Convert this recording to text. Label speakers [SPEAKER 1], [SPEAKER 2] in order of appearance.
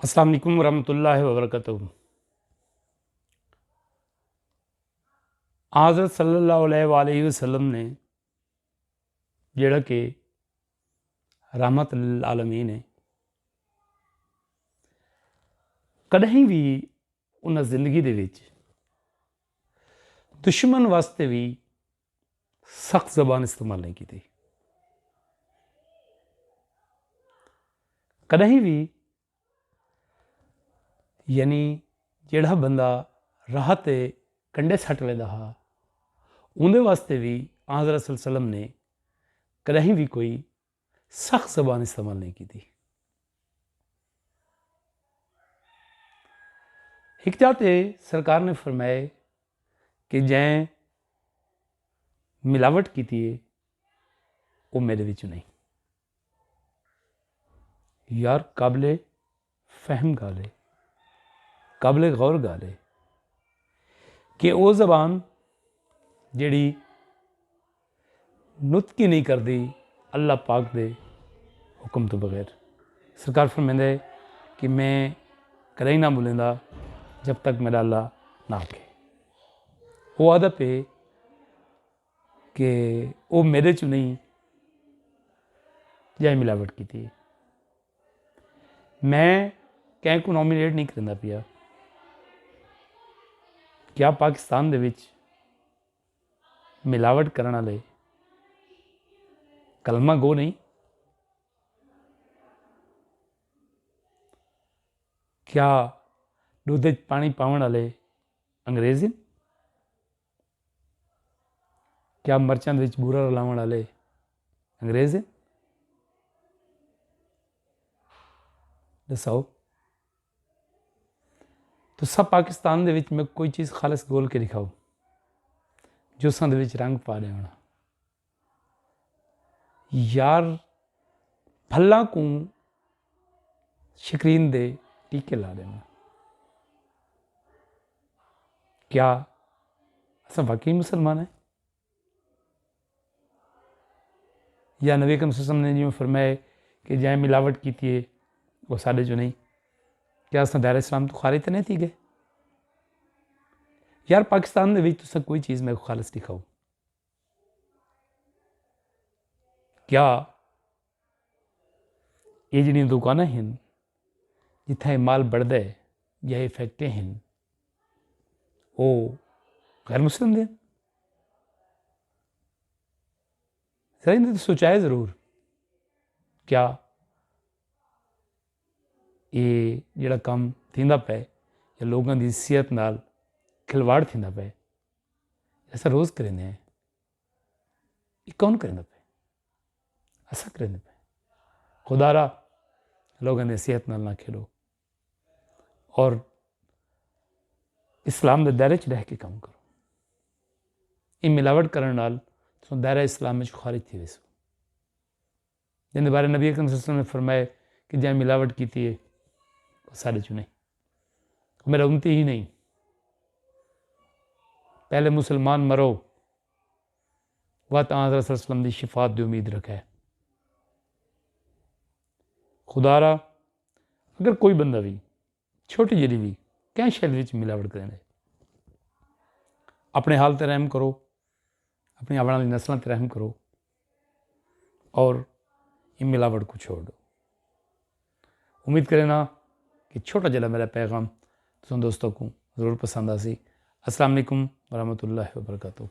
[SPEAKER 1] अस्सलाम वालेकुम वरहमतुल्लाहि वबरकातुहू। हज़रत सल्लल्लाहु अलैहि वसल्लम ने जिहड़ा कि रहमत लिल आलमीन है, कदहीं भी उन्हां जिंदगी दे विच दुश्मन वास्ते भी सख्त ज़बान इस्तेमाल नहीं की। कदहीं भी यानी जिहड़ा बंदा राह ते कंढे सट लैंदा हा, उहदे वास्ते भी हज़रत सल्लल्लाहु अलैहि वसल्लम ने कदहीं भी कोई सख्त ज़बान इस्तेमाल नहीं की। एक जाते सरकार ने फरमाए कि जै मिलावट की है वो मेरे विच नहीं। यार काबिले फहम गल है, काबिले गौर गल है कि वो ज़बान जिहड़ी नुतकी नहीं करती अल्लाह पाक दे हुक्म तो बगैर। सरकार फरमांदा है कि मैं कदे ना बोलेंदा जब तक मेरा अल्लाह ना आखे। वो आदत है कि वो मेरे चो नहीं जाए मिलावट की थी। मैं कैं को नॉमिनेट नहीं करता पिया। क्या पाकिस्तान दे विच मिलावट करने वाले कलमा गो नहीं? क्या दूध पानी पावन वाले अंग्रेज़ हैं? क्या मर्चां दे विच बूरा रलावन वाले अंग्रेज़ हैं? दसाओ। तो सब पाकिस्तान दे विच मैं कोई चीज़ खालस गोल के दिखाओ जुसां दे विच रंग पा दे होना। यार फल्लां को शक्रीन दे टीके ला देना। क्या असां वाकई मुसलमान है? या नबी अकरम सल्लल्लाहु अलैहि वसल्लम ने जिवें फरमाया कि जै मिलावट की है वो साडे चो नहीं, क्या असां दायरा इस्लाम तो खारिज तो नहीं थी गए? यार पाकिस्तान दे विच तुसां कोई चीज़ मैं खालस दिखाओ। क्या ये जिहड़ियां दुकानां हैं जित्थें माल बढ़दा है या ये फैक्ट्रियां हैं वो गैर मुस्लिम दे? सर इन्हें तो सोचा है ज़रूर। क्या ये जिहड़ा कम थींदा पे या लोगों की सेहत नाल खिलवाड़ थींदा पे, ऐसा रोज़ करेंदे हैं, ये कौन करेंदा पे? असां करेंदे पे। खुदारा लोगों की सेहत नाल ना खेलो और इस्लाम के दायरे च रह के काम करो। ये मिलावट करने नाल तुसीं दायरा इस्लाम में खारिज थी वेसो। जिन्हें बारे नबी अकरम सल्लल्लाहु अलैहि वसल्लम ने फरमाया कि जै मिलावट की है वो साढ़े चो नहीं, मेरा उम्मती ही नहीं। पहले मुसलमान मरो वत हज़रत सल्लल्लाहु अलैहि वसल्लम की शिफात की उम्मीद रखे। खुदारा अगर कोई बंदा भी छोटी जी भी कैं शैल विच मिलावट करें, अपने हाल ते रहम करो, अपनी आने वाली नस्लों ते रहम करो और इन मिलावट को छोड़ दो। उम्मीद करें ना कि छोटा जला मेरा पैगाम तुम दोस्तों को ज़रूर पसंद आसी। अस्सलाम वालेकुम वरहमतुल्लाहि वबरकातुहू।